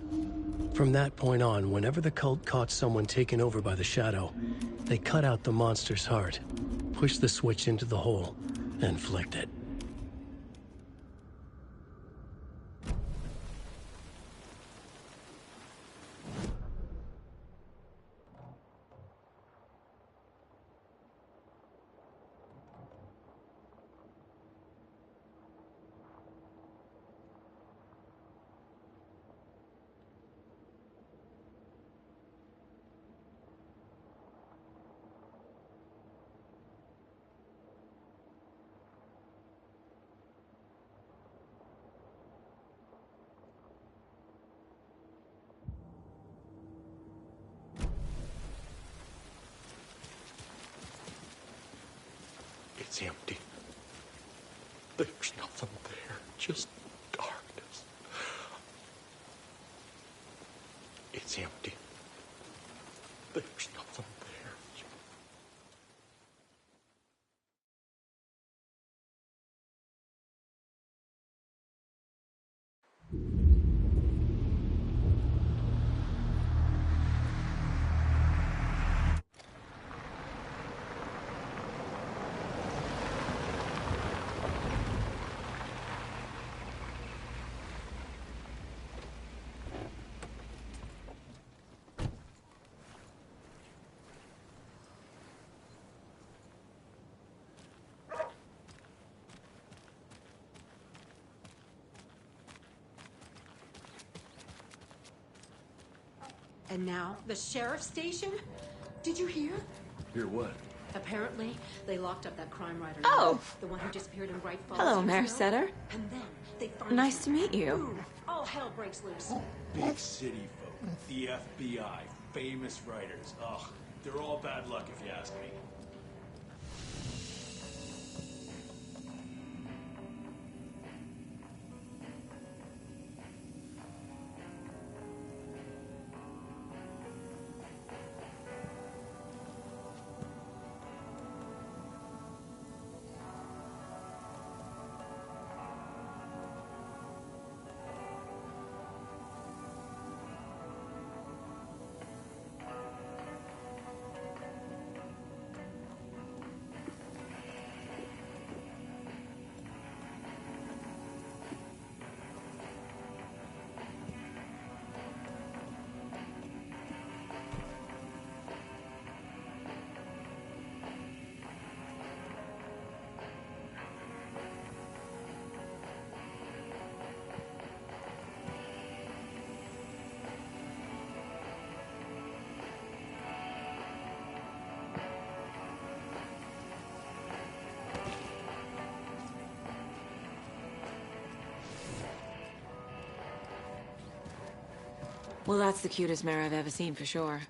From that point on, whenever the cult caught someone taken over by the Shadow, they cut out the monster's heart, pushed the switch into the hole, and flicked it. It's empty. There's nothing there, just darkness. It's empty. There's nothing there. And now, the sheriff's station? Did you hear? Hear what? Apparently, they locked up that crime writer. Oh. The one who disappeared in Bright Falls. Hello, years Mayor ago. Setter. And then they find Nice to him. meet you. Boom. All hell breaks loose. Big city folk, the FBI, famous writers. Ugh, they're all bad luck if you ask me. Well, that's the cutest mare I've ever seen for sure.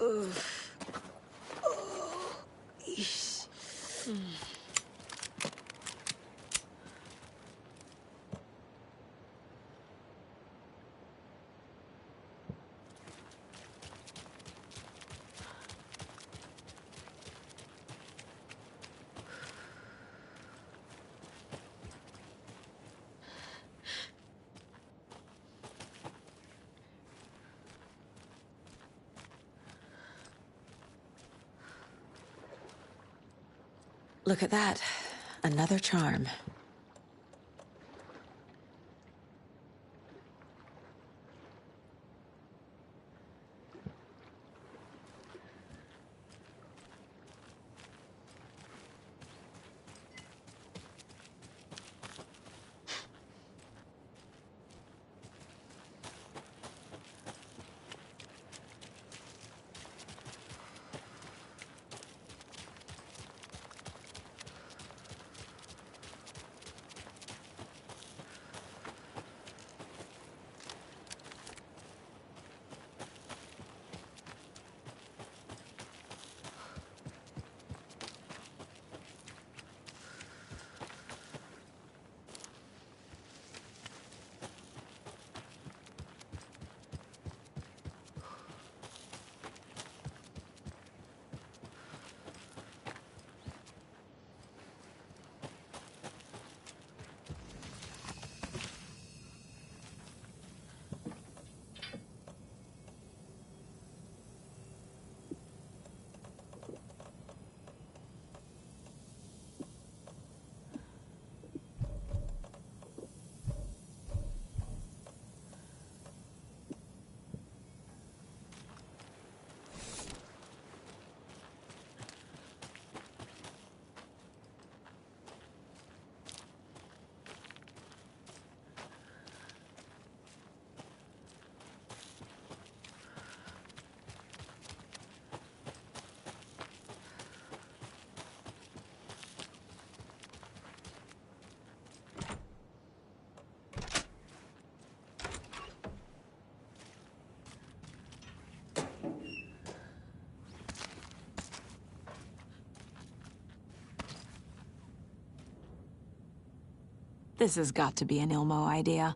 Ugh. Oh. Eesh. Look at that. Another charm. This has got to be an Ilmo idea.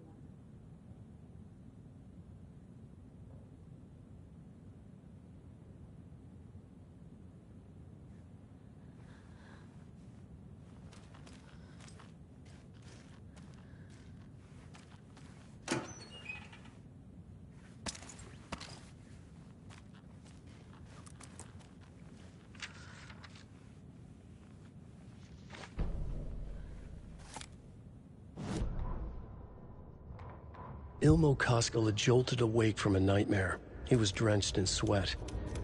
Ilmo Koskela jolted awake from a nightmare. He was drenched in sweat.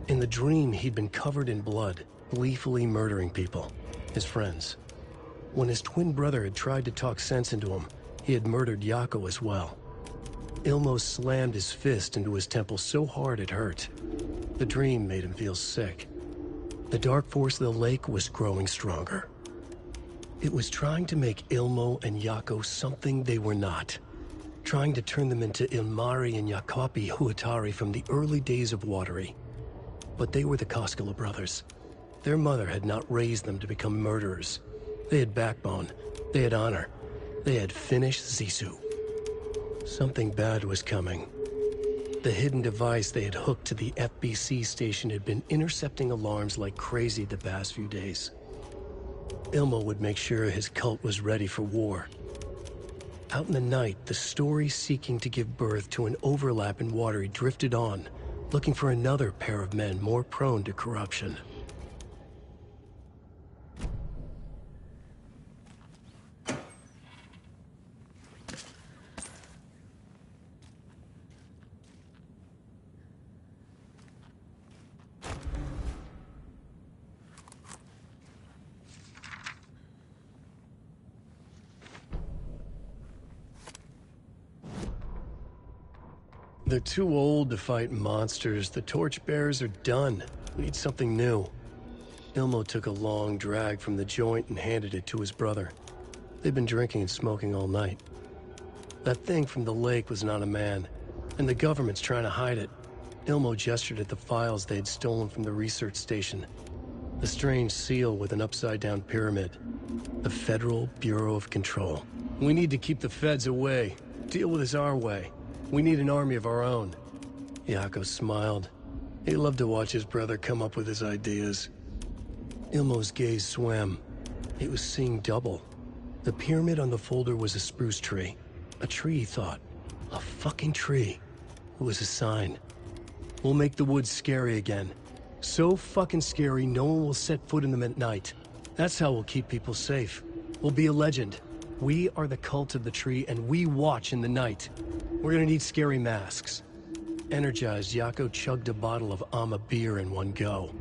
In the dream, he'd been covered in blood, gleefully murdering people, his friends. When his twin brother had tried to talk sense into him, he had murdered Yako as well. Ilmo slammed his fist into his temple so hard it hurt. The dream made him feel sick. The dark force of the lake was growing stronger. It was trying to make Ilmo and Yako something they were not. Trying to turn them into Ilmari and Jacopi Huatari from the early days of Watery. But they were the Koskela brothers. Their mother had not raised them to become murderers. They had backbone. They had honor. They had finished Zissou. Something bad was coming. The hidden device they had hooked to the FBC station had been intercepting alarms like crazy the past few days. Ilmo would make sure his cult was ready for war. Out in the night, the story seeking to give birth to an overlap in Watery drifted on, looking for another pair of men more prone to corruption. They're too old to fight monsters. The torchbearers are done. We need something new. Ilmo took a long drag from the joint and handed it to his brother. They'd been drinking and smoking all night. That thing from the lake was not a man, and the government's trying to hide it. Ilmo gestured at the files they had stolen from the research station. The strange seal with an upside-down pyramid. The Federal Bureau of Control. We need to keep the feds away. Deal with this our way. We need an army of our own. Yako smiled. He loved to watch his brother come up with his ideas. Ilmo's gaze swam. He was seeing double. The pyramid on the folder was a spruce tree. A tree, he thought. A fucking tree. It was a sign. We'll make the woods scary again. So fucking scary, no one will set foot in them at night. That's how we'll keep people safe. We'll be a legend. We are the cult of the tree, and we watch in the night. We're gonna need scary masks. Energized, Yako chugged a bottle of Ama beer in one go.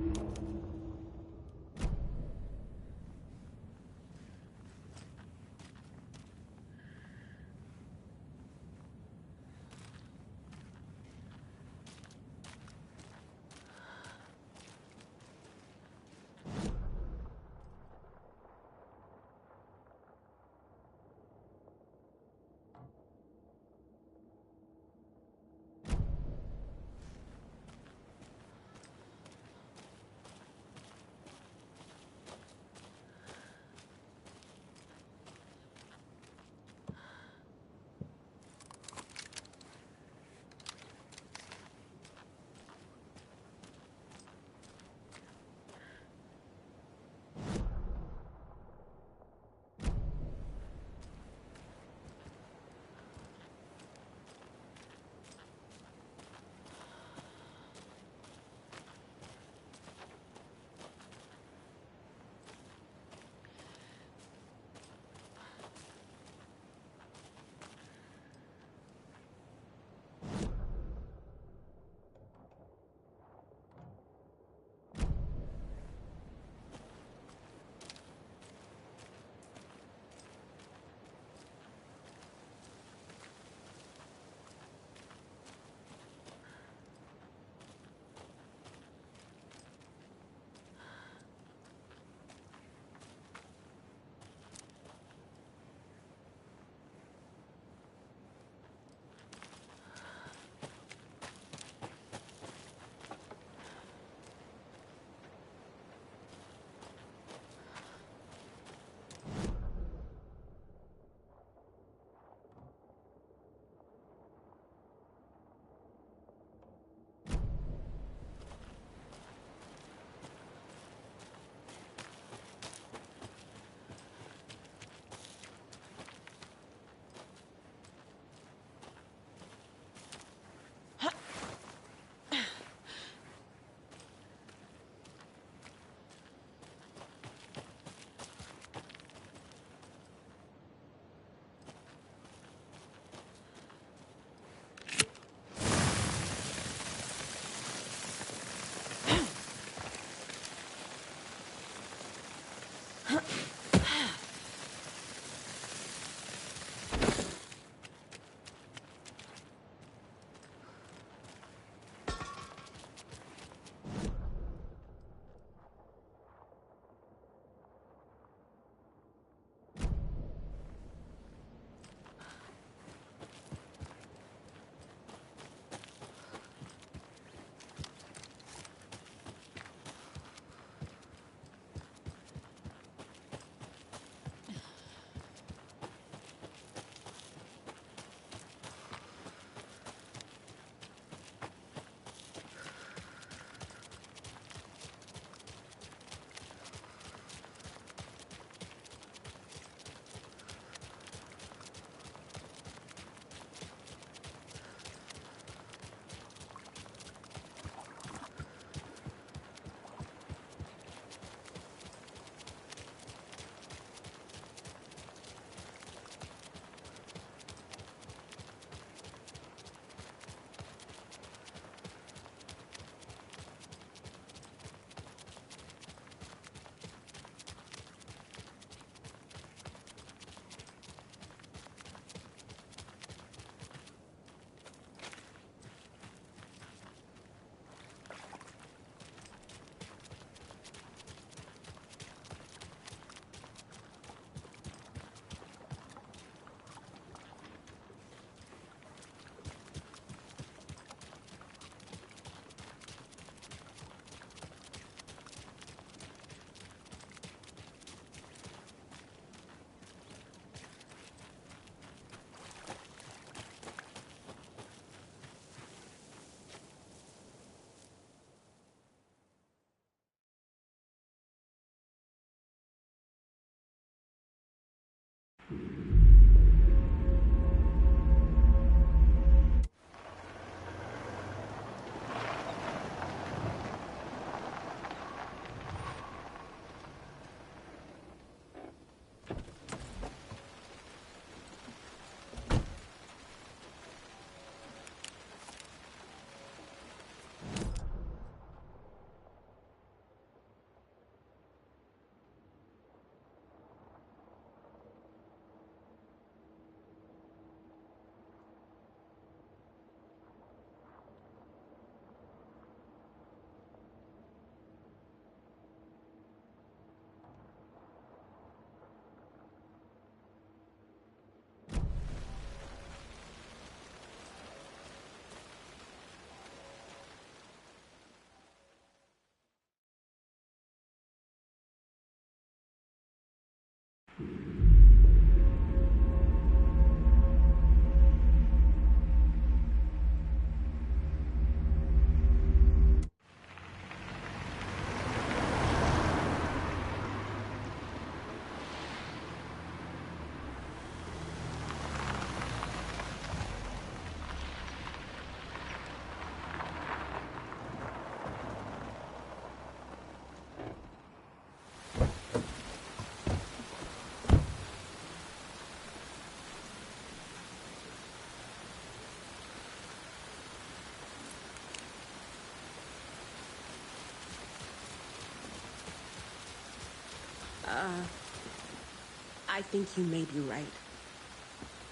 I think you may be right.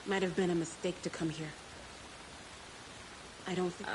Might have been a mistake to come here. I don't think...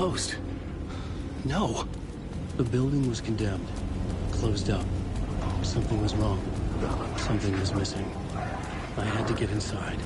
Closed. No. The building was condemned. Closed up. Something was wrong. Something was missing. I had to get inside.